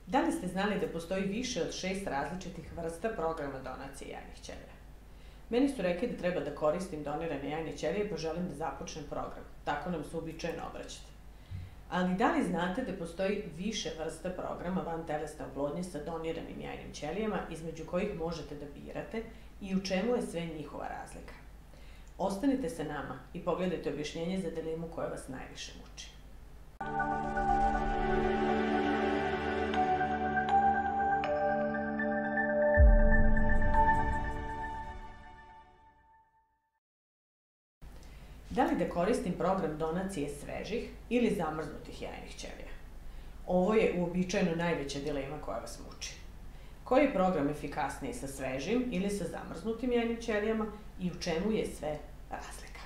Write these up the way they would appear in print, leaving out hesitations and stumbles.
Da li ste znali da postoji više od 6 različitih vrsta programa donacije jajnih ćelija? Meni su rekli da treba da koristim donirane jajne ćelije pa želim da započnem program. Tako nam se uobičajeno obraćate. Ali da li znate da postoji više vrsta programa vantelesne oplodnje sa doniranim jajnim ćelijama između kojih možete da birate i u čemu je sve njihova razlika? Ostanite sa nama i pogledajte objašnjenje za dilemu koja vas najviše muči. Da li da koristim program donacije svežih ili zamrznutih jajnih ćelija? Ovo je uobičajeno najveća dilema koja vas muči. Koji je program efikasniji sa svežim ili sa zamrznutim jajnim ćelijama i u čemu je sve razlika?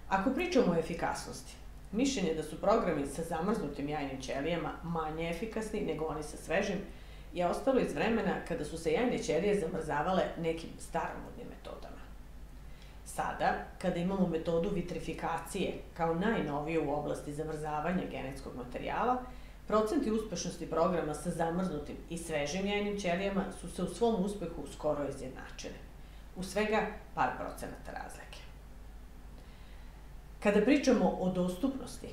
Ako pričamo o efikasnosti, mišljenje da su programi sa zamrznutim jajnim ćelijama manje efikasni nego oni sa svežim je ostalo iz vremena kada su se jajne ćelije zamrzavale nekim staromodnim metodama. Sada, kada imamo metodu vitrifikacije kao najnoviju u oblasti zamrzavanja genetskog materijala, procenti uspešnosti programa sa zamrznutim i svežim jajnim ćelijama su se u svom uspehu skoro izjednačile, u svega par procenata razlike. Kada pričamo o dostupnosti,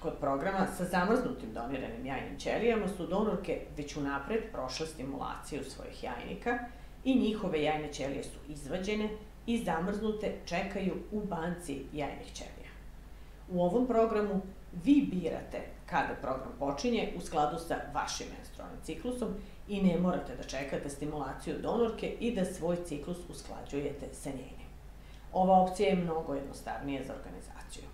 kod programa sa zamrznutim doniranim jajnim ćelijama su donorke već unapred prošle stimulaciju svojih jajnika i njihove jajne ćelije su izvađene i zamrznute čekaju u banci jajnih ćelija. U ovom programu vi birate kada program počinje u skladu sa vašim menstrualnim ciklusom i ne morate da čekate stimulaciju donorke i da svoj ciklus usklađujete sa njenim. Ova opcija je mnogo jednostavnija za organizaciju.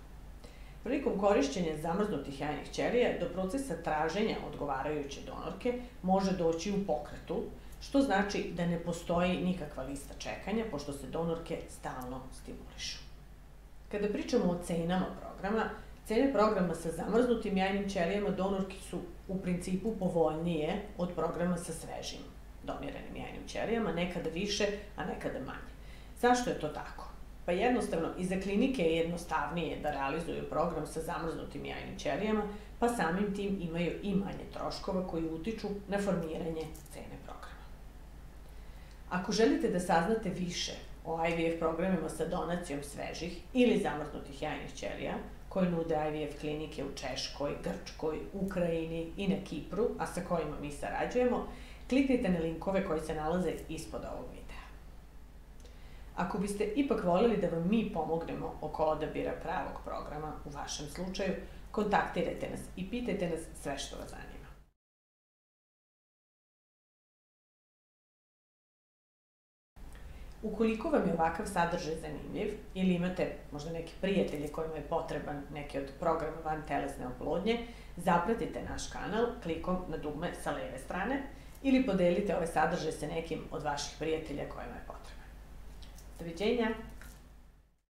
Prilikom korišćenja zamrznutih jajnih ćelija do procesa traženja odgovarajuće donorke može doći u pokretu, što znači da ne postoji nikakva lista čekanja, pošto se donorke stalno stimulišu. Kada pričamo o cenama programa, cene programa sa zamrznutim jajnim ćelijama donorki su u principu povoljnije od programa sa svežim doniranim jajnim ćelijama, nekada više, a nekada manje. Zašto je to tako? Pa jednostavno, i za klinike je jednostavnije da realizuju program sa zamrznutim jajnim ćelijama, pa samim tim imaju i manje troškova koji utiču na formiranje cene programa. Ako želite da saznate više o IVF programima sa donacijom svežih ili zamrznutih jajnih ćelija, koje nude IVF klinike u Češkoj, Grčkoj, Ukrajini i na Kipru, a sa kojima mi sarađujemo, kliknite na linkove koji se nalaze ispod ovog videa. Ako biste ipak voljeli da vam mi pomognemo oko odabira pravog programa u vašem slučaju, kontaktirajte nas i pitajte nas sve što vas zanima. Ukoliko vam je ovakav sadržaj zanimljiv ili imate možda neke prijatelje kojima je potreban neki od programa vantelesne oplodnje, zapratite naš kanal klikom na dugme sa leve strane ili podelite ovaj sadržaj sa nekim od vaših prijatelja kojima je potreban. Doviđenja!